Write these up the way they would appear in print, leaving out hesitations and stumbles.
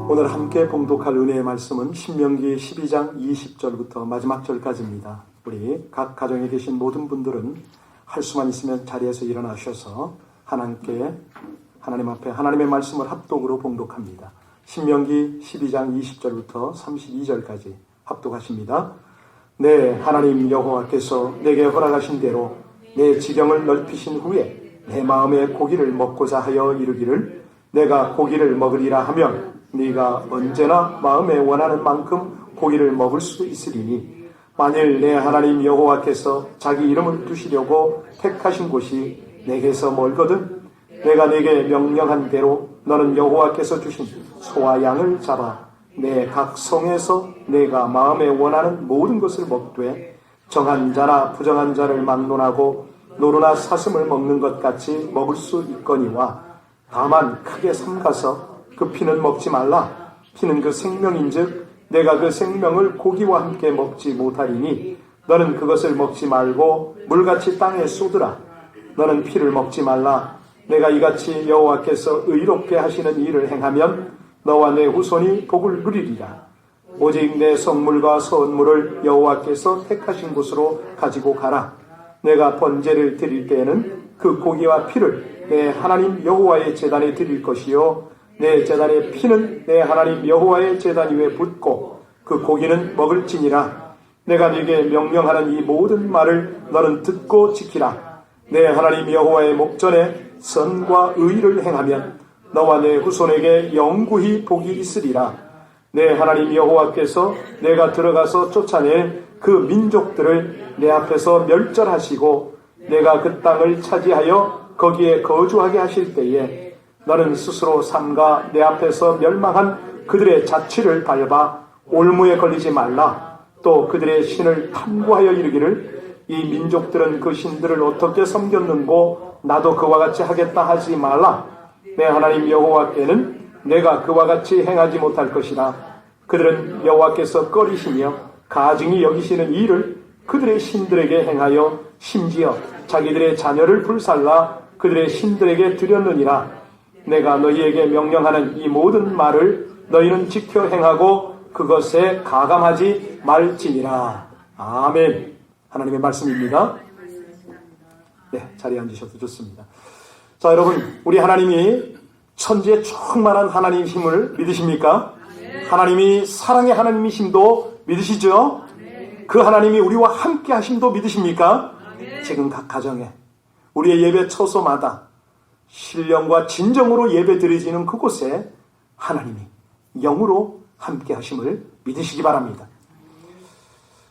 오늘 함께 봉독할 은혜의 말씀은 신명기 12장 20절부터 마지막 절까지입니다. 우리 각 가정에 계신 모든 분들은 할 수만 있으면 자리에서 일어나셔서 하나님 앞에 하나님의 말씀을 합독으로 봉독합니다. 신명기 12장 20절부터 32절까지 합독하십니다. 네, 하나님 여호와께서 내게 허락하신 대로 내 지경을 넓히신 후에 내 마음에 고기를 먹고자 하여 이르기를 내가 고기를 먹으리라 하면 네가 언제나 마음에 원하는 만큼 고기를 먹을 수 있으리니 만일 내 하나님 여호와께서 자기 이름을 두시려고 택하신 곳이 내게서 멀거든 내가 네게 명령한 대로 너는 여호와께서 주신 소와 양을 잡아 내 각 성에서 내가 마음에 원하는 모든 것을 먹되 정한 자나 부정한 자를 막론하고 노루나 사슴을 먹는 것 같이 먹을 수 있거니와 다만 크게 삼가서 그 피는 먹지 말라. 피는 그 생명인즉 내가 그 생명을 고기와 함께 먹지 못하리니 너는 그것을 먹지 말고 물같이 땅에 쏟으라. 너는 피를 먹지 말라. 내가 이같이 여호와께서 의롭게 하시는 일을 행하면 너와 내 후손이 복을 누리리라. 오직 내 성물과 선물을 여호와께서 택하신 곳으로 가지고 가라. 내가 번제를 드릴 때에는 그 고기와 피를 내 하나님 여호와의 제단에 드릴 것이요 내 제단의 피는 내 하나님 여호와의 제단 위에 붓고 그 고기는 먹을지니라. 내가 네게 명령하는 이 모든 말을 너는 듣고 지키라. 내 하나님 여호와의 목전에 선과 의를 행하면 너와 내 후손에게 영구히 복이 있으리라. 내 하나님 여호와께서 내가 들어가서 쫓아낼 그 민족들을 내 앞에서 멸절하시고 내가 그 땅을 차지하여 거기에 거주하게 하실 때에 너는 스스로 삼가 내 앞에서 멸망한 그들의 자취를 밟아 올무에 걸리지 말라. 또 그들의 신을 탐구하여 이르기를 이 민족들은 그 신들을 어떻게 섬겼는고 나도 그와 같이 하겠다 하지 말라. 내 하나님 여호와께는 내가 그와 같이 행하지 못할 것이라. 그들은 여호와께서 꺼리시며 가증히 여기시는 일을 그들의 신들에게 행하여 심지어 자기들의 자녀를 불살라 그들의 신들에게 드렸느니라. 내가 너희에게 명령하는 이 모든 말을 너희는 지켜 행하고 그것에 가감하지 말지니라. 아멘. 하나님의 말씀입니다. 네, 자리에 앉으셔도 좋습니다. 자, 여러분, 우리 하나님이 천지에 충만한 하나님이심을 믿으십니까? 하나님이 사랑의 하나님이심도 믿으시죠? 그 하나님이 우리와 함께 하심도 믿으십니까? 지금 각 가정에 우리의 예배 처소마다 신령과 진정으로 예배 드려지는 그곳에 하나님이 영으로 함께 하심을 믿으시기 바랍니다.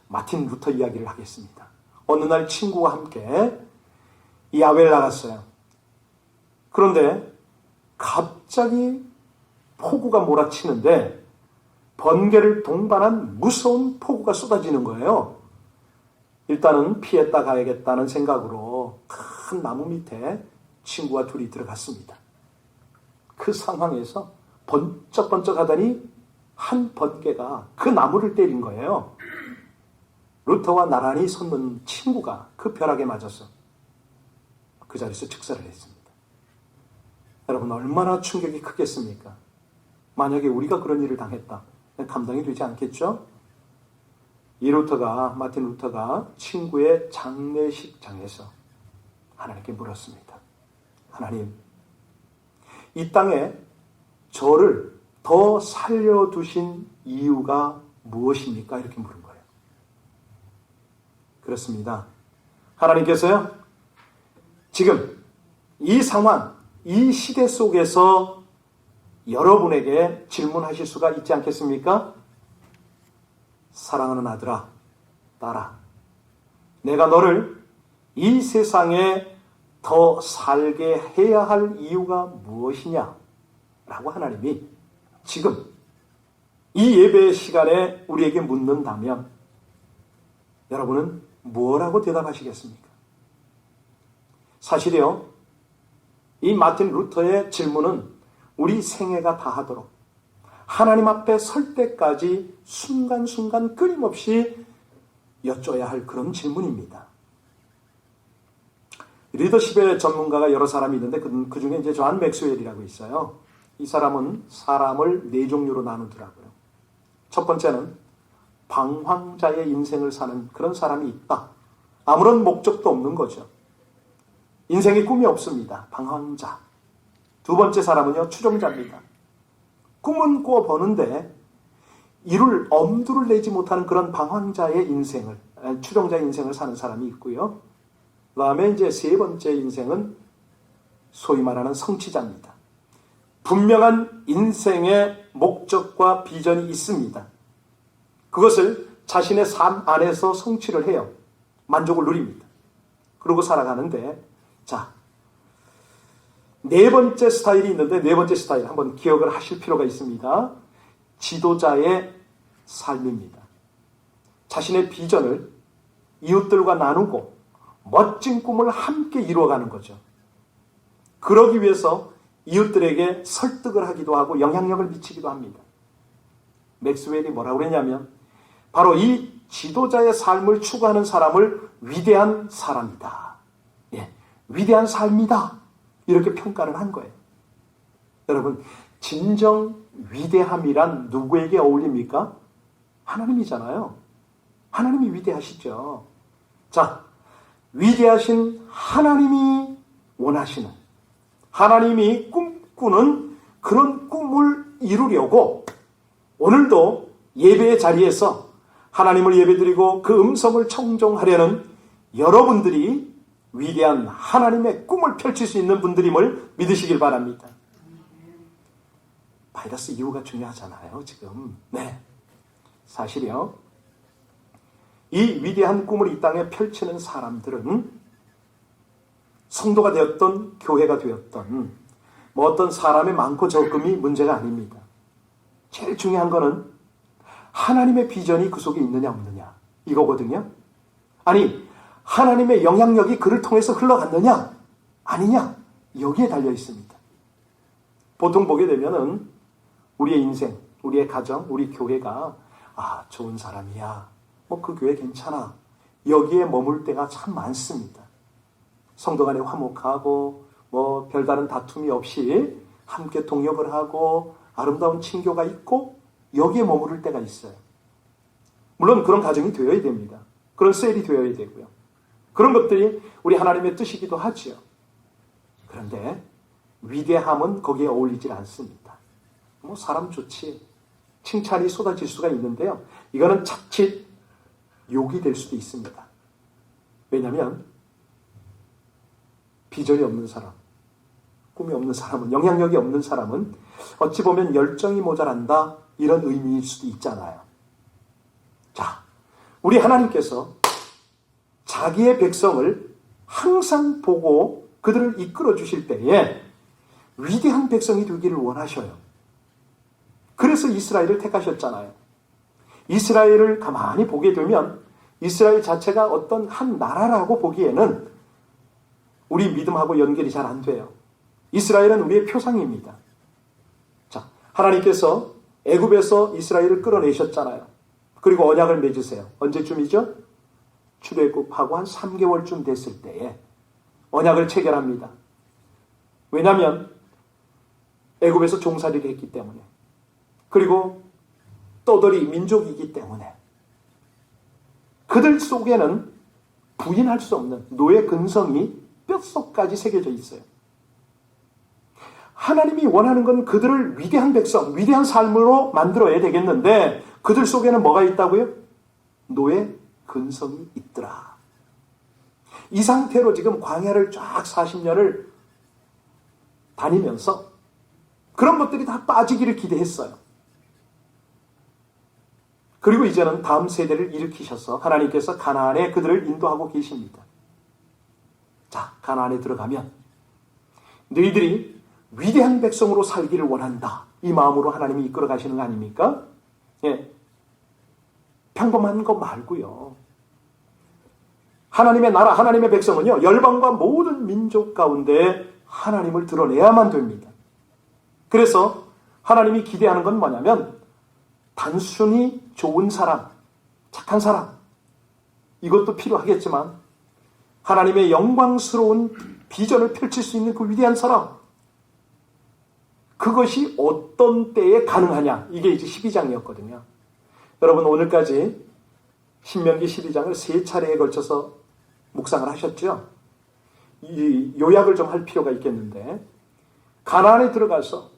마틴 루터 이야기를 하겠습니다. 어느 날 친구와 함께 야외를 나갔어요. 그런데 갑자기 폭우가 몰아치는데 번개를 동반한 무서운 폭우가 쏟아지는 거예요. 일단은 피했다 가야겠다는 생각으로 큰 나무 밑에 친구와 둘이 들어갔습니다. 그 상황에서 번쩍번쩍 하더니 한 번개가 그 나무를 때린 거예요. 루터와 나란히 섰는 친구가 그 벼락에 맞아서 그 자리에서 즉사를 했습니다. 여러분, 얼마나 충격이 크겠습니까? 만약에 우리가 그런 일을 당했다. 감당이 되지 않겠죠? 마틴 루터가 친구의 장례식장에서 하나님께 물었습니다. 하나님, 이 땅에 저를 더 살려두신 이유가 무엇입니까? 이렇게 물은 거예요. 그렇습니다. 하나님께서요, 지금 이 상황, 이 시대 속에서 여러분에게 질문하실 수가 있지 않겠습니까? 사랑하는 아들아, 딸아, 내가 너를 이 세상에 더 살게 해야 할 이유가 무엇이냐? 라고 하나님이 지금 이 예배 시간에 우리에게 묻는다면 여러분은 뭐라고 대답하시겠습니까? 사실이요, 이 마틴 루터의 질문은 우리 생애가 다하도록 하나님 앞에 설 때까지 순간순간 끊임없이 여쭤야 할 그런 질문입니다. 리더십의 전문가가 여러 사람이 있는데 그 중에 이제 존 맥스웰이라고 있어요. 이 사람은 사람을 네 종류로 나누더라고요. 첫 번째는 방황자의 인생을 사는 그런 사람이 있다. 아무런 목적도 없는 거죠. 인생에 꿈이 없습니다. 방황자. 두 번째 사람은요, 추종자입니다. 꿈은 꿔보는데 이룰 엄두를 내지 못하는 그런 방황자의 인생을, 추종자의 인생을 사는 사람이 있고요. 그 다음에 이제 세 번째 인생은 소위 말하는 성취자입니다. 분명한 인생의 목적과 비전이 있습니다. 그것을 자신의 삶 안에서 성취를 해요. 만족을 누립니다. 그러고 살아가는데, 자, 네 번째 스타일이 있는데, 네 번째 스타일 한번 기억을 하실 필요가 있습니다. 지도자의 삶입니다. 자신의 비전을 이웃들과 나누고 멋진 꿈을 함께 이루어가는 거죠. 그러기 위해서 이웃들에게 설득을 하기도 하고 영향력을 미치기도 합니다. 맥스웰이 뭐라고 그랬냐면 바로 이 지도자의 삶을 추구하는 사람을 위대한 사람이다. 예, 위대한 삶이다. 이렇게 평가를 한 거예요. 여러분, 진정 위대함이란 누구에게 어울립니까? 하나님이잖아요. 하나님이 위대하시죠. 자, 위대하신 하나님이 원하시는, 하나님이 꿈꾸는 그런 꿈을 이루려고 오늘도 예배의 자리에서 하나님을 예배드리고 그 음성을 청종하려는 여러분들이 위대한 하나님의 꿈을 펼칠 수 있는 분들임을 믿으시길 바랍니다. 바이러스 이유가 중요하잖아요, 지금. 네. 사실이요. 이 위대한 꿈을 이 땅에 펼치는 사람들은 성도가 되었던, 교회가 되었던, 뭐 어떤 사람의 많고 적음이 문제가 아닙니다. 제일 중요한 거는 하나님의 비전이 그 속에 있느냐 없느냐 이거거든요. 아니, 하나님의 영향력이 그를 통해서 흘러갔느냐 아니냐 여기에 달려 있습니다. 보통 보게 되면은 우리의 인생, 우리의 가정, 우리 교회가 좋은 사람이야, 뭐 그 교회 괜찮아, 여기에 머물 때가 참 많습니다. 성도 간에 화목하고 뭐 별다른 다툼이 없이 함께 동역을 하고 아름다운 친교가 있고 여기에 머무를 때가 있어요. 물론 그런 가정이 되어야 됩니다. 그런 셀이 되어야 되고요. 그런 것들이 우리 하나님의 뜻이기도 하죠. 그런데 위대함은 거기에 어울리질 않습니다. 뭐 사람 좋지, 칭찬이 쏟아질 수가 있는데요. 이거는 자칫 욕이 될 수도 있습니다. 왜냐하면 비전이 없는 사람, 꿈이 없는 사람은, 영향력이 없는 사람은 어찌 보면 열정이 모자란다 이런 의미일 수도 있잖아요. 자, 우리 하나님께서 자기의 백성을 항상 보고 그들을 이끌어 주실 때에 위대한 백성이 되기를 원하셔요. 그래서 이스라엘을 택하셨잖아요. 이스라엘을 가만히 보게 되면 이스라엘 자체가 어떤 한 나라라고 보기에는 우리 믿음하고 연결이 잘 안 돼요. 이스라엘은 우리의 표상입니다. 자, 하나님께서 애굽에서 이스라엘을 끌어내셨잖아요. 그리고 언약을 맺으세요. 언제쯤이죠? 출애굽하고 한 3개월쯤 됐을 때에 언약을 체결합니다. 왜냐하면 애굽에서 종살이를 했기 때문에, 그리고 떠돌이 민족이기 때문에 그들 속에는 부인할 수 없는 노예 근성이 뼛속까지 새겨져 있어요. 하나님이 원하는 건 그들을 위대한 백성, 위대한 삶으로 만들어야 되겠는데 그들 속에는 뭐가 있다고요? 노예 근성이 있더라. 이 상태로 지금 광야를 쫙 40년을 다니면서 그런 것들이 다 빠지기를 기대했어요. 그리고 이제는 다음 세대를 일으키셔서 하나님께서 가나안에 그들을 인도하고 계십니다. 자, 가나안에 들어가면 너희들이 위대한 백성으로 살기를 원한다, 이 마음으로 하나님이 이끌어 가시는 거 아닙니까? 예. 평범한 거 말고요. 하나님의 나라, 하나님의 백성은요, 열방과 모든 민족 가운데 하나님을 드러내야만 됩니다. 그래서 하나님이 기대하는 건 뭐냐면 단순히 좋은 사람, 착한 사람, 이것도 필요하겠지만 하나님의 영광스러운 비전을 펼칠 수 있는 그 위대한 사람, 그것이 어떤 때에 가능하냐? 이게 이제 12장이었거든요. 여러분 오늘까지 신명기 12장을 3차례에 걸쳐서 묵상을 하셨죠? 이 요약을 좀 할 필요가 있겠는데 가나안에 들어가서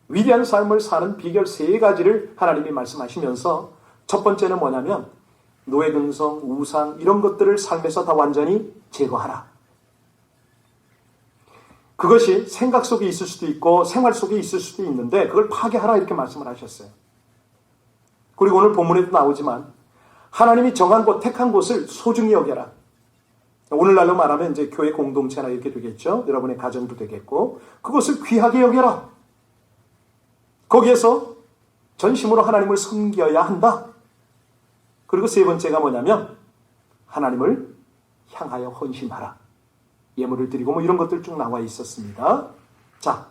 위대한 삶을 사는 비결 3가지를 하나님이 말씀하시면서 첫 번째는 뭐냐면 노예 근성, 우상 이런 것들을 삶에서 다 완전히 제거하라. 그것이 생각 속에 있을 수도 있고 생활 속에 있을 수도 있는데 그걸 파괴하라 이렇게 말씀을 하셨어요. 그리고 오늘 본문에도 나오지만 하나님이 정한 곳, 택한 곳을 소중히 여겨라. 오늘날로 말하면 이제 교회 공동체나 이렇게 되겠죠. 여러분의 가정도 되겠고 그것을 귀하게 여겨라. 거기에서 전심으로 하나님을 섬겨야 한다. 그리고 세 번째가 뭐냐면 하나님을 향하여 헌신하라. 예물을 드리고 뭐 이런 것들 쭉 나와 있었습니다. 자,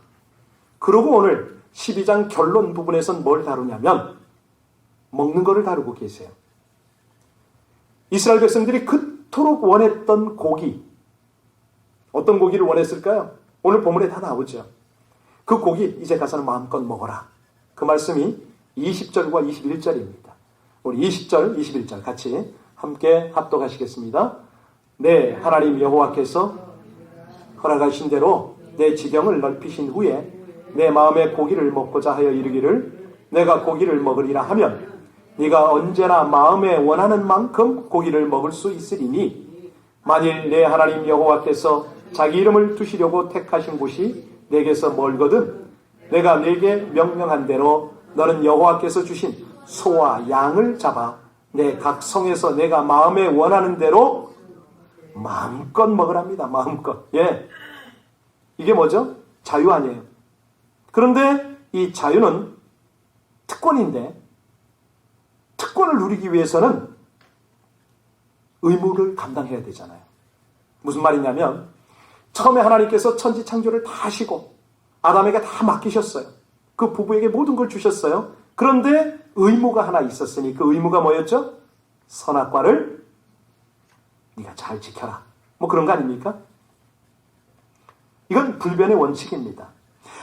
그리고 오늘 12장 결론 부분에서는 뭘 다루냐면 먹는 거를 다루고 계세요. 이스라엘 백성들이 그토록 원했던 고기, 어떤 고기를 원했을까요? 오늘 본문에 다 나오죠. 그 고기 이제 가서는 마음껏 먹어라. 그 말씀이 20절과 21절입니다. 우리 20절, 21절 같이 함께 합독하시겠습니다. 네, 하나님 여호와께서 허락하신 대로 내 지경을 넓히신 후에 내 마음에 고기를 먹고자 하여 이르기를 내가 고기를 먹으리라 하면 네가 언제나 마음에 원하는 만큼 고기를 먹을 수 있으리니 만일 내 하나님 여호와께서 자기 이름을 두시려고 택하신 곳이 내게서 멀거든 내가 네게 명령한 대로 너는 여호와께서 주신 소와 양을 잡아 내 각 성에서 내가 마음에 원하는 대로 마음껏 먹으랍니다. 마음껏. 예. 이게 뭐죠? 자유 아니에요. 그런데 이 자유는 특권인데 특권을 누리기 위해서는 의무를 감당해야 되잖아요. 무슨 말이냐면 처음에 하나님께서 천지 창조를 다 하시고 아담에게 다 맡기셨어요. 그 부부에게 모든 걸 주셨어요. 그런데 의무가 하나 있었으니 그 의무가 뭐였죠? 선악과를 네가 잘 지켜라. 뭐 그런 거 아닙니까? 이건 불변의 원칙입니다.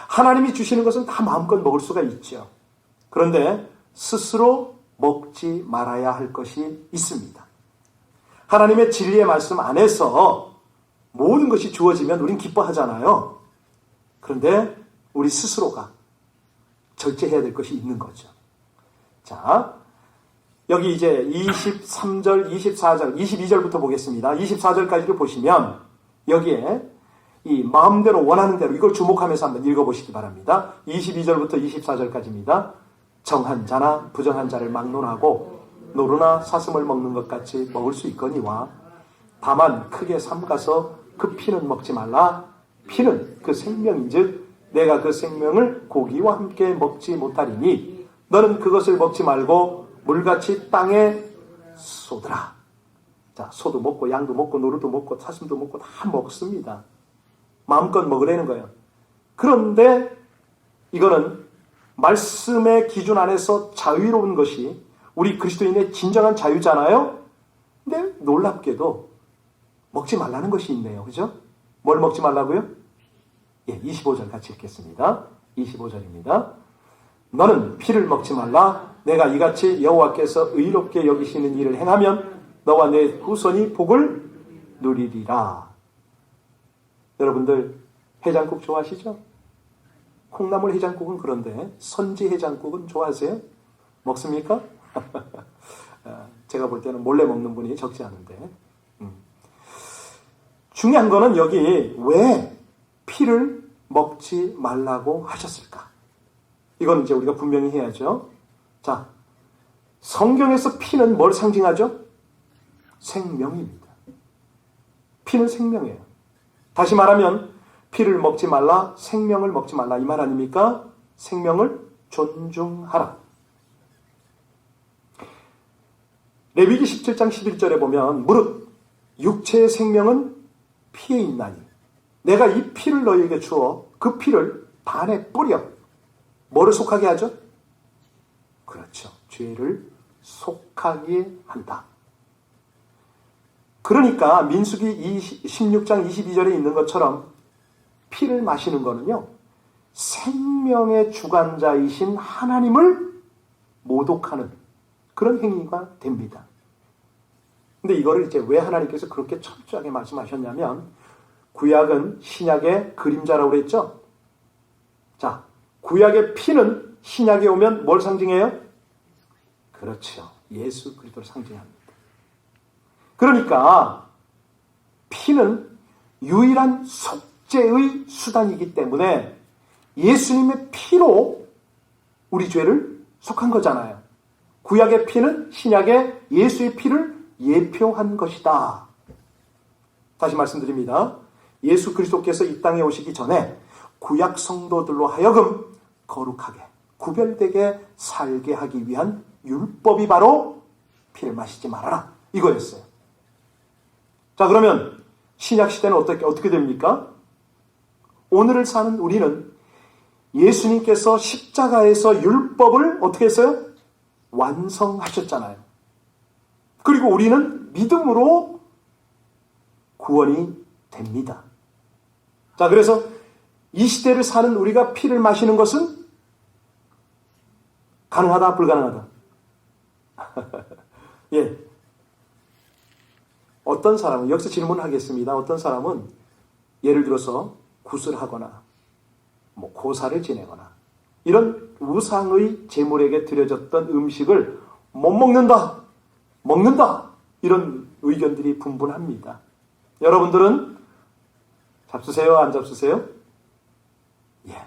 하나님이 주시는 것은 다 마음껏 먹을 수가 있죠. 그런데 스스로 먹지 말아야 할 것이 있습니다. 하나님의 진리의 말씀 안에서 모든 것이 주어지면 우린 기뻐하잖아요. 그런데 우리 스스로가 절제해야 될 것이 있는 거죠. 자, 여기 이제 23절, 24절, 22절부터 보겠습니다. 24절까지를 보시면 여기에 이 마음대로 원하는 대로 이걸 주목하면서 한번 읽어보시기 바랍니다. 22절부터 24절까지입니다. 정한 자나 부정한 자를 막론하고 노루나 사슴을 먹는 것 같이 먹을 수 있거니와 다만 크게 삼가서 그 피는 먹지 말라. 피는 그 생명인즉 내가 그 생명을 고기와 함께 먹지 못하리니 너는 그것을 먹지 말고 물같이 땅에 쏟으라. 자, 소도 먹고 양도 먹고 노루도 먹고 사슴도 먹고 다 먹습니다. 마음껏 먹으라는 거예요. 그런데 이거는 말씀의 기준 안에서 자유로운 것이 우리 그리스도인의 진정한 자유잖아요. 근데 놀랍게도 먹지 말라는 것이 있네요. 그죠? 뭘 먹지 말라고요? 예, 25절 같이 읽겠습니다. 25절입니다. 너는 피를 먹지 말라. 내가 이같이 여호와께서 의롭게 여기시는 일을 행하면 너와 내 후손이 복을 누리리라. 여러분들 해장국 좋아하시죠? 콩나물 해장국은 그런데 선지 해장국은 좋아하세요? 먹습니까? 제가 볼 때는 몰래 먹는 분이 적지 않은데 중요한 거는 여기 왜 피를 먹지 말라고 하셨을까? 이건 이제 우리가 분명히 해야죠. 자, 성경에서 피는 뭘 상징하죠? 생명입니다. 피는 생명이에요. 다시 말하면 피를 먹지 말라, 생명을 먹지 말라 이 말 아닙니까? 생명을 존중하라. 레위기 17장 11절에 보면 무릇 육체의 생명은 피에 있나니 내가 이 피를 너희에게 주어 그 피를 반에 뿌려 뭐를 속하게 하죠? 그렇죠. 죄를 속하게 한다. 그러니까 민수기 16장 22절에 있는 것처럼 피를 마시는 거는요. 생명의 주관자이신 하나님을 모독하는 그런 행위가 됩니다. 근데 이거를 이제 왜 하나님께서 그렇게 철저하게 말씀하셨냐면, 구약은 신약의 그림자라고 그랬죠? 자, 구약의 피는 신약에 오면 뭘 상징해요? 그렇죠. 예수 그리스도를 상징합니다. 그러니까 피는 유일한 속죄의 수단이기 때문에 예수님의 피로 우리 죄를 속한 거잖아요. 구약의 피는 신약의 예수의 피를 예표한 것이다. 다시 말씀드립니다. 예수 그리스도께서 이 땅에 오시기 전에 구약 성도들로 하여금 거룩하게 구별되게 살게 하기 위한 율법이 바로 피를 마시지 말아라 이거였어요. 자, 그러면 신약 시대는 어떻게 됩니까? 오늘을 사는 우리는 예수님께서 십자가에서 율법을 어떻게 했어요? 완성하셨잖아요. 그리고 우리는 믿음으로 구원이 됩니다. 자, 그래서 이 시대를 사는 우리가 피를 마시는 것은 가능하다, 불가능하다? 예. 어떤 사람은, 여기서 질문하겠습니다. 어떤 사람은 예를 들어서 굿을 하거나 고사를 지내거나 이런 우상의 제물에게 드려졌던 음식을 못 먹는다, 먹는다, 이런 의견들이 분분합니다. 여러분들은 잡수세요, 안 잡수세요? 예.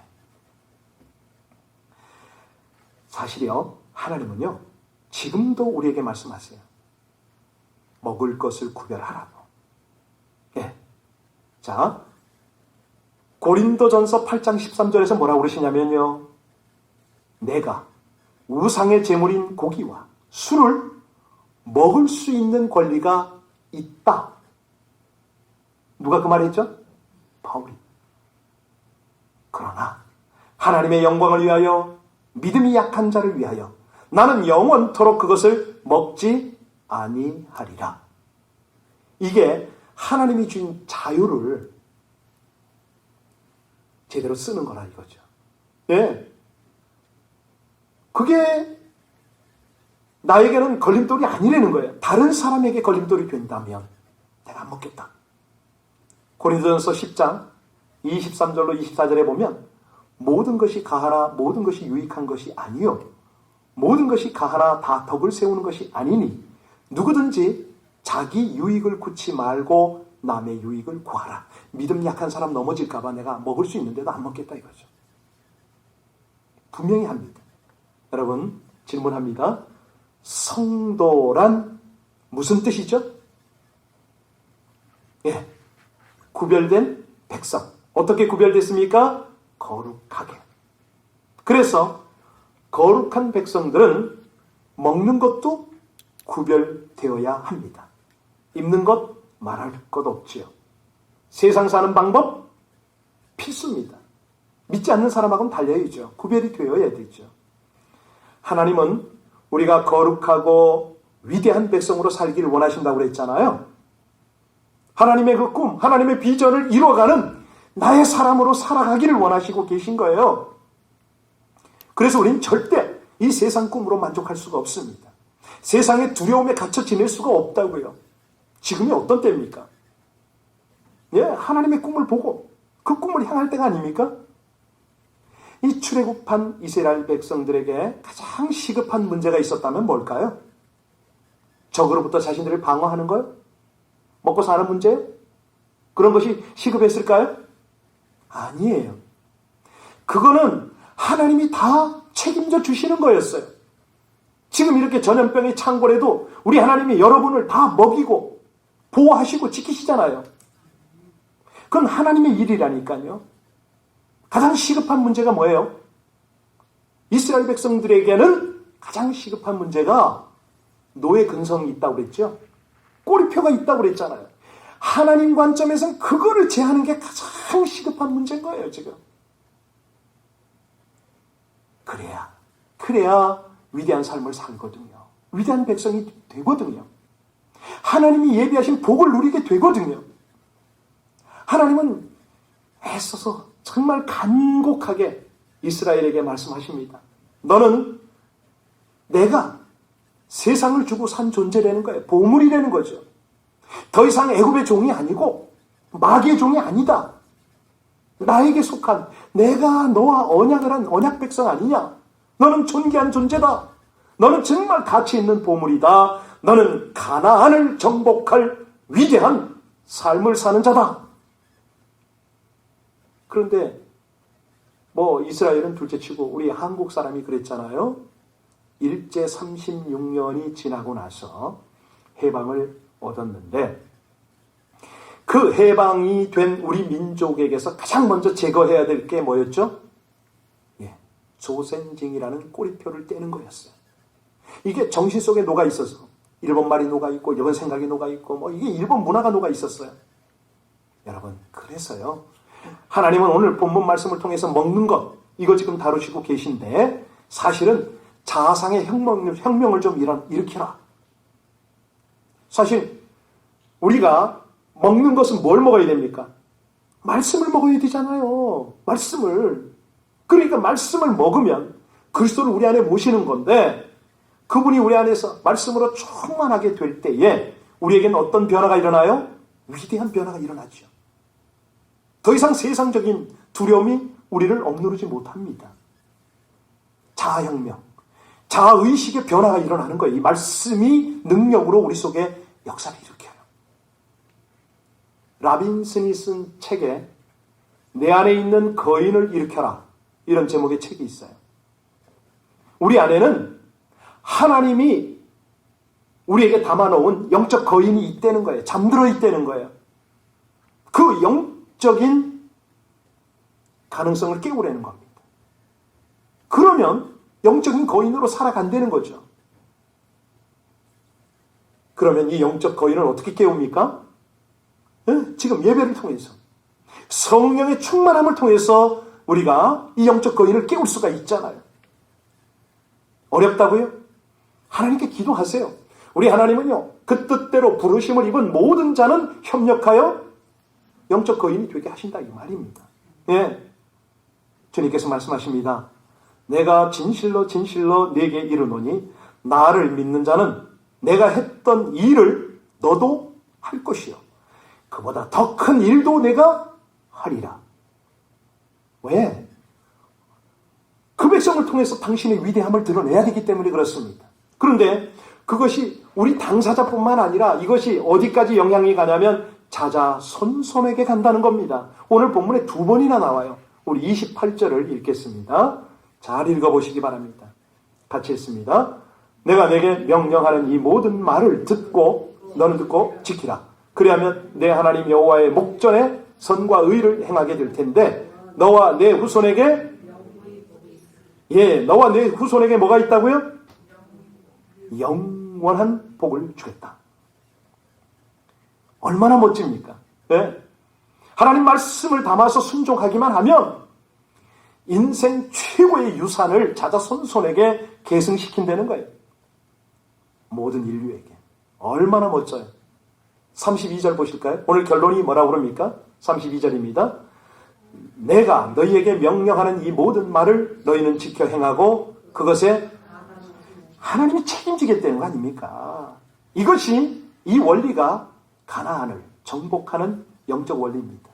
사실이요, 하나님은요 지금도 우리에게 말씀하세요. 먹을 것을 구별하라고. 예. 자, 고린도전서 8장 13절에서 뭐라고 그러시냐면요, 내가 우상의 제물인 고기와 술을 먹을 수 있는 권리가 있다. 누가 그 말했죠? 바울이. 그러나 하나님의 영광을 위하여, 믿음이 약한 자를 위하여 나는 영원토록 그것을 먹지 아니하리라. 이게 하나님이 주신 자유를 제대로 쓰는 거라 이거죠. 예. 그게 나에게는 걸림돌이 아니라는 거예요. 다른 사람에게 걸림돌이 된다면 내가 안 먹겠다. 고린도전서 10장 23절로 24절에 보면 모든 것이 가하나 모든 것이 유익한 것이 아니요 모든 것이 가하나 다 덕을 세우는 것이 아니니 누구든지 자기 유익을 구치 말고 남의 유익을 구하라. 믿음 약한 사람 넘어질까 봐 내가 먹을 수 있는데도 안 먹겠다 이거죠. 분명히 합니다. 여러분, 질문합니다. 성도란 무슨 뜻이죠? 예, 구별된 백성. 어떻게 구별됐습니까? 거룩하게. 그래서 거룩한 백성들은 먹는 것도 구별되어야 합니다. 입는 것 말할 것 없지요. 세상 사는 방법 필수입니다. 믿지 않는 사람하고는 달려야죠. 구별이 되어야 되죠. 하나님은 우리가 거룩하고 위대한 백성으로 살기를 원하신다고 그랬잖아요. 하나님의 그 꿈, 하나님의 비전을 이뤄가는 나의 사람으로 살아가기를 원하시고 계신 거예요. 그래서 우리는 절대 이 세상 꿈으로 만족할 수가 없습니다. 세상의 두려움에 갇혀 지낼 수가 없다고요. 지금이 어떤 때입니까? 예, 하나님의 꿈을 보고 그 꿈을 향할 때가 아닙니까? 이 출애굽한 이스라엘 백성들에게 가장 시급한 문제가 있었다면 뭘까요? 적으로부터 자신들을 방어하는 거요? 먹고 사는 문제요? 그런 것이 시급했을까요? 아니에요. 그거는 하나님이 다 책임져 주시는 거였어요. 지금 이렇게 전염병이 창궐해도 우리 하나님이 여러분을 다 먹이고 보호하시고 지키시잖아요. 그건 하나님의 일이라니까요. 가장 시급한 문제가 뭐예요? 이스라엘 백성들에게는 가장 시급한 문제가 노예 근성이 있다고 그랬죠. 꼬리표가 있다고 그랬잖아요. 하나님 관점에서는 그거를 제하는 게 가장 시급한 문제인 거예요, 지금. 그래야 위대한 삶을 살거든요. 위대한 백성이 되거든요. 하나님이 예비하신 복을 누리게 되거든요. 하나님은 애써서 정말 간곡하게 이스라엘에게 말씀하십니다. 너는 내가 세상을 주고 산 존재라는 거예요. 보물이라는 거죠. 더 이상 애굽의 종이 아니고 마귀의 종이 아니다. 나에게 속한 내가 너와 언약을 한 언약 백성 아니냐. 너는 존귀한 존재다. 너는 정말 가치 있는 보물이다. 너는 가나안을 정복할 위대한 삶을 사는 자다. 그런데 이스라엘은 둘째치고 우리 한국 사람이 그랬잖아요. 일제 36년이 지나고 나서 해방을 얻었는데 그 해방이 된 우리 민족에게서 가장 먼저 제거해야 될 게 뭐였죠? 조센징이라는 꼬리표를 떼는 거였어요. 이게 정신 속에 녹아 있어서 일본 말이 녹아 있고 일본 생각이 녹아 있고 이게 일본 문화가 녹아 있었어요. 여러분, 그래서요. 하나님은 오늘 본문 말씀을 통해서 먹는 것 이거 지금 다루시고 계신데 사실은 자상의 혁명을 좀 일으켜라. 사실 우리가 먹는 것은 뭘 먹어야 됩니까? 말씀을 먹어야 되잖아요. 말씀을. 그러니까 말씀을 먹으면 그리스도를 우리 안에 모시는 건데 그분이 우리 안에서 말씀으로 충만하게 될 때에 우리에게는 어떤 변화가 일어나요? 위대한 변화가 일어나죠. 더 이상 세상적인 두려움이 우리를 억누르지 못합니다. 자아혁명, 자아의식의 변화가 일어나는 거예요. 이 말씀이 능력으로 우리 속에 역사를 일으켜요. 라빈슨이 쓴 책에 내 안에 있는 거인을 일으켜라 이런 제목의 책이 있어요. 우리 안에는 하나님이 우리에게 담아놓은 영적 거인이 있다는 거예요. 잠들어 있다는 거예요. 그 영적인 가능성을 깨우려는 겁니다. 그러면 영적인 거인으로 살아간다는 거죠. 그러면 이 영적 거인을 어떻게 깨웁니까? 지금 예배를 통해서 성령의 충만함을 통해서 우리가 이 영적 거인을 깨울 수가 있잖아요. 어렵다고요? 하나님께 기도하세요. 우리 하나님은요, 그 뜻대로 부르심을 입은 모든 자는 협력하여 영적 거인이 되게 하신다 이 말입니다. 주님께서 말씀하십니다. 내가 진실로 진실로 네게 이르노니 나를 믿는 자는 내가 했던 일을 너도 할 것이요 그보다 더 큰 일도 내가 하리라. 왜? 그 백성을 통해서 당신의 위대함을 드러내야 되기 때문에 그렇습니다. 그런데 그것이 우리 당사자뿐만 아니라 이것이 어디까지 영향이 가냐면 자자손손에게 간다는 겁니다. 오늘 본문에 2번이나 나와요. 우리 28절을 읽겠습니다. 잘 읽어보시기 바랍니다. 같이 읽습니다. 내가 내게 명령하는 이 모든 말을 듣고 너는 듣고 지키라. 그리하면 내 하나님 여호와의 목전에 선과 의를 행하게 될 텐데 너와 내 후손에게 너와 내 후손에게 뭐가 있다고요? 영원한 복을 주겠다. 얼마나 멋집니까? 하나님 말씀을 담아서 순종하기만 하면 인생 최고의 유산을 자자손손에게 계승시킨다는 거예요. 모든 인류에게. 얼마나 멋져요. 32절 보실까요? 오늘 결론이 뭐라고 그럽니까? 32절입니다. 내가 너희에게 명령하는 이 모든 말을 너희는 지켜 행하고 그것에 하나님이 책임지겠다는 거 아닙니까? 이것이 이 원리가 가나안을 정복하는 영적 원리입니다.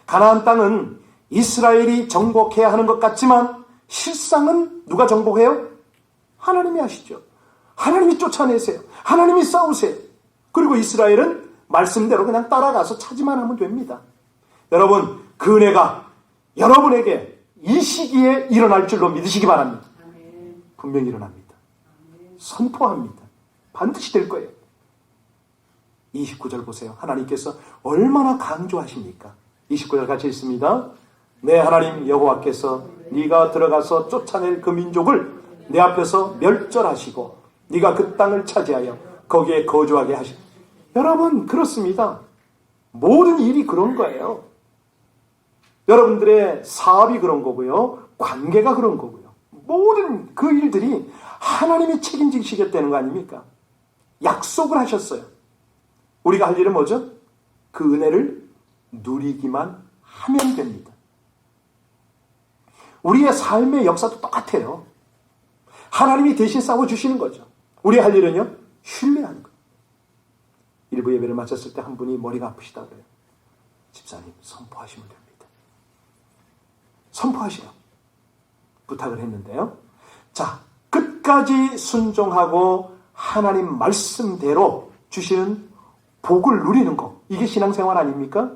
가나안 땅은 이스라엘이 정복해야 하는 것 같지만 실상은 누가 정복해요? 하나님이 하시죠. 하나님이 쫓아내세요. 하나님이 싸우세요. 그리고 이스라엘은 말씀대로 그냥 따라가서 차지만 하면 됩니다. 여러분, 그 은혜가 여러분에게 이 시기에 일어날 줄로 믿으시기 바랍니다. 분명히 일어납니다. 선포합니다. 반드시 될 거예요. 29절 보세요. 하나님께서 얼마나 강조하십니까? 29절 같이 읽습니다. 내 하나님 여호와께서 네가 들어가서 쫓아낼 그 민족을 내 앞에서 멸절하시고 네가 그 땅을 차지하여 거기에 거주하게 하시고. 여러분, 그렇습니다. 모든 일이 그런 거예요. 여러분들의 사업이 그런 거고요. 관계가 그런 거고요. 모든 그 일들이 하나님이 책임지시겠다는 거 아닙니까? 약속을 하셨어요. 우리가 할 일은 뭐죠? 그 은혜를 누리기만 하면 됩니다. 우리의 삶의 역사도 똑같아요. 하나님이 대신 싸워주시는 거죠. 우리 할 일은요, 신뢰하는 거예요. 일부 예배를 마쳤을 때 한 분이 머리가 아프시다 그래요. 집사님, 선포하시면 됩니다. 선포하시라고 부탁을 했는데요. 자, 끝까지 순종하고 하나님 말씀대로 주시는 복을 누리는 것. 이게 신앙생활 아닙니까?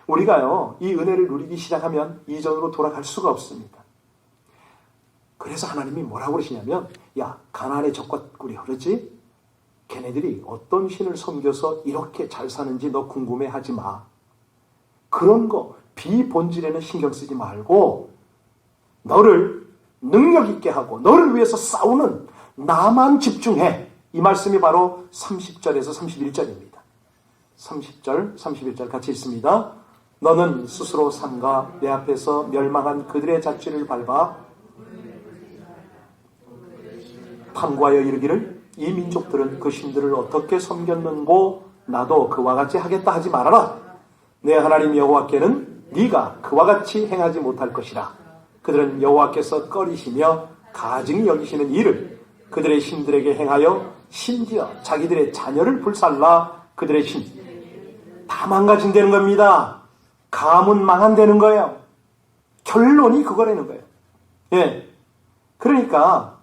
우리가요, 이 은혜를 누리기 시작하면 이전으로 돌아갈 수가 없습니다. 그래서 하나님이 뭐라고 그러시냐면, 야, 가나안의 적과 꿀이 흐르지? 걔네들이 어떤 신을 섬겨서 이렇게 잘 사는지 너 궁금해하지 마. 그런 거 비본질에는 신경 쓰지 말고 너를 능력 있게 하고 너를 위해서 싸우는 나만 집중해. 이 말씀이 바로 30절에서 31절입니다. 30절, 31절 같이 읽습니다. 너는 스스로 삼가 내 앞에서 멸망한 그들의 자취를 밟아 탐구하여 이르기를 이 민족들은 그 신들을 어떻게 섬겼는고 나도 그와 같이 하겠다 하지 말아라. 내 하나님 여호와께는 네가 그와 같이 행하지 못할 것이라. 그들은 여호와께서 꺼리시며 가증히 여기시는 일을 그들의 신들에게 행하여 심지어 자기들의 자녀를 불살라 그들의 신 다 망가진다는 겁니다. 가문 망한다는 거예요. 결론이 그거라는 거예요. 예. 그러니까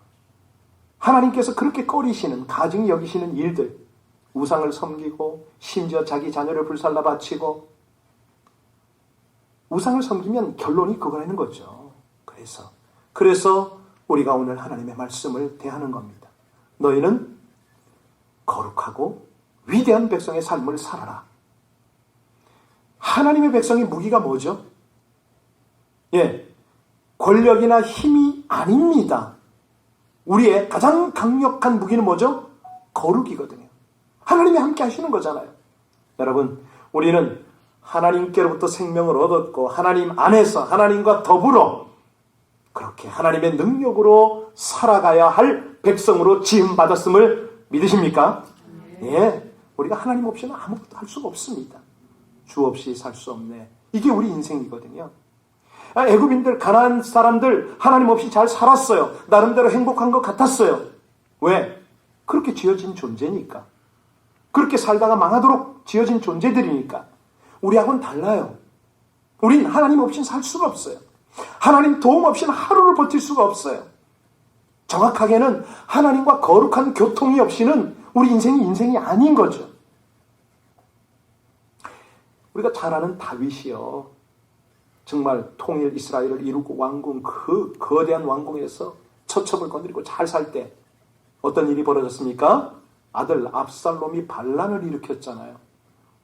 하나님께서 그렇게 꺼리시는, 가증히 여기시는 일들, 우상을 섬기고 심지어 자기 자녀를 불살라 바치고 우상을 섬기면 결론이 그거라는 거죠. 그래서 우리가 오늘 하나님의 말씀을 대하는 겁니다. 너희는 거룩하고 위대한 백성의 삶을 살아라. 하나님의 백성의 무기가 뭐죠? 예, 권력이나 힘이 아닙니다. 우리의 가장 강력한 무기는 뭐죠? 거룩이거든요. 하나님이 함께 하시는 거잖아요. 여러분, 우리는 하나님께로부터 생명을 얻었고 하나님 안에서 하나님과 더불어 그렇게 하나님의 능력으로 살아가야 할 백성으로 지음받았음을 믿으십니까? 예, 우리가 하나님 없이는 아무것도 할 수가 없습니다. 주 없이 살 수 없네. 이게 우리 인생이거든요. 애굽인들, 가나안 사람들 하나님 없이 잘 살았어요. 나름대로 행복한 것 같았어요. 왜? 그렇게 지어진 존재니까. 그렇게 살다가 망하도록 지어진 존재들이니까. 우리하고는 달라요. 우린 하나님 없이는 살 수가 없어요. 하나님 도움 없이는 하루를 버틸 수가 없어요. 정확하게는 하나님과 거룩한 교통이 없이는 우리 인생이 아닌 거죠. 우리가 잘 아는 다윗이요. 정말 통일 이스라엘을 이루고 왕궁, 그 거대한 왕궁에서 처첩을 건드리고 잘 살 때 어떤 일이 벌어졌습니까? 아들 압살롬이 반란을 일으켰잖아요.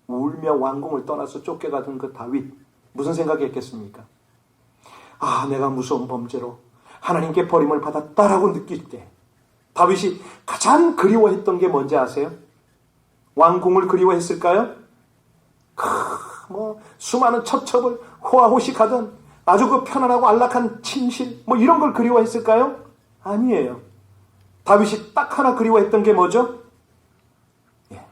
울며 왕궁을 떠나서 쫓겨가던 그 다윗, 무슨 생각이 했겠습니까? 아, 내가 무서운 범죄로 하나님께 버림을 받았다라고 느낄 때 다윗이 가장 그리워했던 게 뭔지 아세요? 왕궁을 그리워했을까요? 수많은 처첩을 호화호식하던 아주 그 편안하고 안락한 침실 이런 걸 그리워했을까요? 아니에요. 다윗이 딱 하나 그리워했던 게 뭐죠? 예,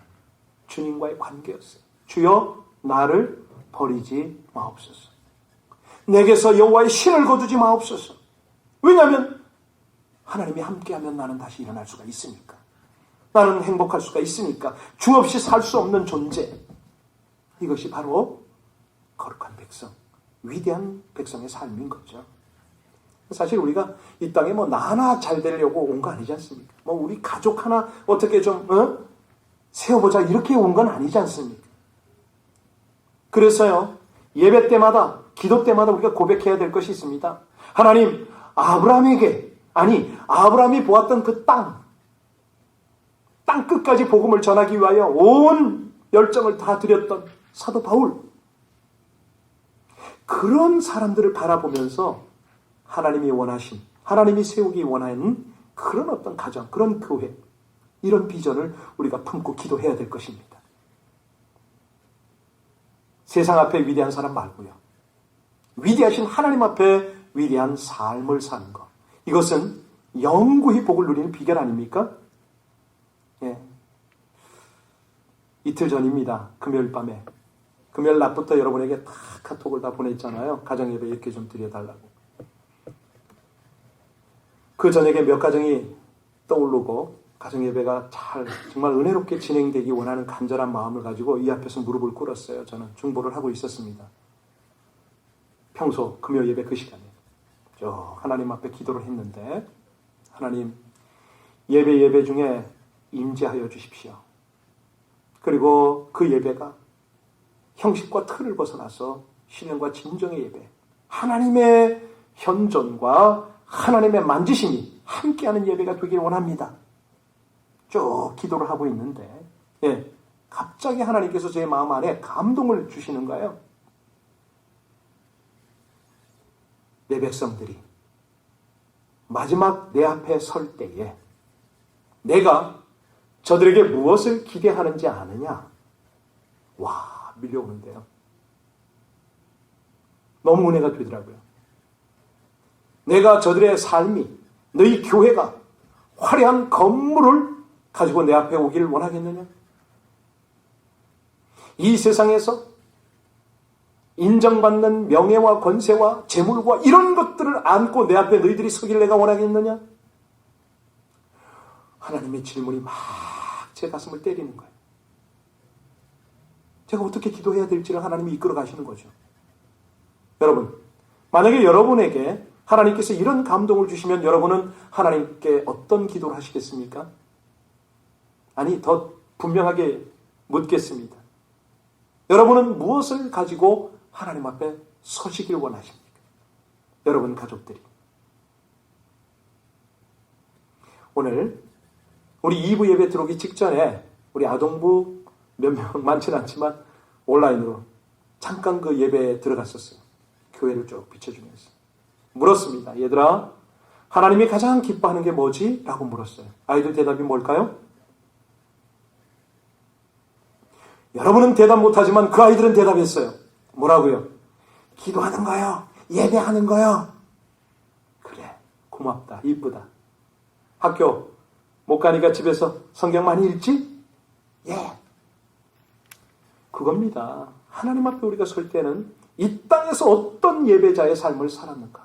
주님과의 관계였어요. 주여 나를 버리지 마옵소서. 내게서 여호와의 신을 거두지 마옵소서. 왜냐하면 하나님이 함께하면 나는 다시 일어날 수가 있으니까. 나는 행복할 수가 있으니까. 주 없이 살 수 없는 존재. 이것이 바로 거룩한 백성, 위대한 백성의 삶인 거죠. 사실 우리가 이 땅에 나 하나 잘 되려고 온 거 아니지 않습니까? 우리 가족 하나 어떻게 좀 세워보자 이렇게 온 건 아니지 않습니까? 그래서요, 예배 때마다, 기도 때마다 우리가 고백해야 될 것이 있습니다. 하나님, 아브라함이 보았던 그 땅 끝까지 복음을 전하기 위하여 온 열정을 다 드렸던 사도 바울, 그런 사람들을 바라보면서 하나님이 원하신, 하나님이 세우기 원하는 그런 어떤 가정, 그런 교회, 이런 비전을 우리가 품고 기도해야 될 것입니다. 세상 앞에 위대한 사람 말고요. 위대하신 하나님 앞에 위대한 삶을 사는 것. 이것은 영구히 복을 누리는 비결 아닙니까? 예. 이틀 전입니다. 금요일 밤에. 금요일 낮부터 여러분에게 다 카톡을 다 보냈잖아요. 가정예배 이렇게 좀 드려달라고. 그 저녁에 몇 가정이 떠오르고 가정예배가 잘 정말 은혜롭게 진행되기 원하는 간절한 마음을 가지고 이 앞에서 무릎을 꿇었어요. 저는 중보를 하고 있었습니다. 평소 금요 예배 그 시간에 저 하나님 앞에 기도를 했는데, 하나님 예배 중에 임재하여 주십시오. 그리고 그 예배가 형식과 틀을 벗어나서 신령과 진정의 예배, 하나님의 현존과 하나님의 만지심이 함께하는 예배가 되길 원합니다. 쭉 기도를 하고 있는데 갑자기 하나님께서 제 마음 안에 감동을 주시는 거예요. 내 백성들이 마지막 내 앞에 설 때에 내가 저들에게 무엇을 기대하는지 아느냐? 와, 밀려오는데요. 너무 은혜가 되더라고요. 내가 저들의 삶이, 너희 교회가 화려한 건물을 가지고 내 앞에 오기를 원하겠느냐? 이 세상에서 인정받는 명예와 권세와 재물과 이런 것들을 안고 내 앞에 너희들이 서길 내가 원하겠느냐? 하나님의 질문이 막 제 가슴을 때리는 거예요. 제가 어떻게 기도해야 될지를 하나님이 이끌어 가시는 거죠. 여러분, 만약에 여러분에게 하나님께서 이런 감동을 주시면 여러분은 하나님께 어떤 기도를 하시겠습니까? 아니, 더 분명하게 묻겠습니다. 여러분은 무엇을 가지고 하나님 앞에 서시길 원하십니까? 여러분 가족들이. 오늘 우리 2부 예배 들어오기 직전에 우리 아동부 몇 명 많지는 않지만 온라인으로 잠깐 그 예배에 들어갔었어요. 교회를 쭉 비춰주면서 물었습니다. 얘들아, 하나님이 가장 기뻐하는 게 뭐지? 라고 물었어요. 아이들 대답이 뭘까요? 여러분은 대답 못하지만 그 아이들은 대답했어요. 뭐라고요? 기도하는 거요. 예배하는 거요. 그래, 고맙다. 이쁘다. 학교 못 가니까 집에서 성경 많이 읽지? 예. 그겁니다. 하나님 앞에 우리가 설 때는 이 땅에서 어떤 예배자의 삶을 살았는가?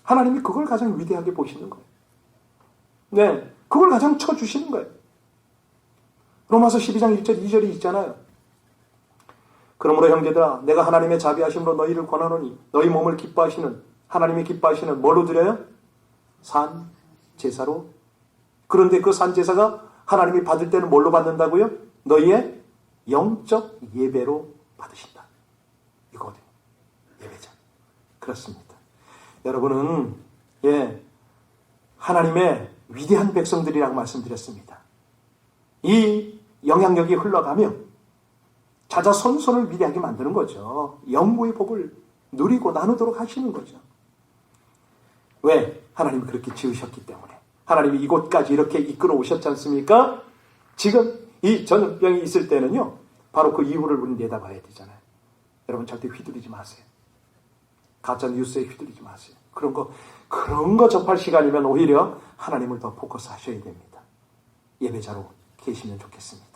하나님이 그걸 가장 위대하게 보시는 거예요. 네, 그걸 가장 쳐주시는 거예요. 로마서 12장 1절 2절이 있잖아요. 그러므로 형제들아, 내가 하나님의 자비하심으로 너희를 권하노니 너희 몸을 기뻐하시는, 하나님이 기뻐하시는 뭘로 드려요? 산 제사로. 그런데 그 산 제사가 하나님이 받을 때는 뭘로 받는다고요? 너희의 영적 예배로 받으신다. 이거거든요. 예배자. 그렇습니다. 여러분은 하나님의 위대한 백성들이라고 말씀드렸습니다. 이 영향력이 흘러가며 자자손손을 위대하게 만드는 거죠. 영구의 복을 누리고 나누도록 하시는 거죠. 왜? 하나님이 그렇게 지으셨기 때문에. 하나님이 이곳까지 이렇게 이끌어 오셨지 않습니까? 지금 이 전염병이 있을 때는요, 바로 그 이유를 우리는 내다봐야 되잖아요. 여러분 절대 휘둘리지 마세요. 가짜 뉴스에 휘둘리지 마세요. 그런 거 접할 시간이면 오히려 하나님을 더 포커스 하셔야 됩니다. 예배자로 계시면 좋겠습니다.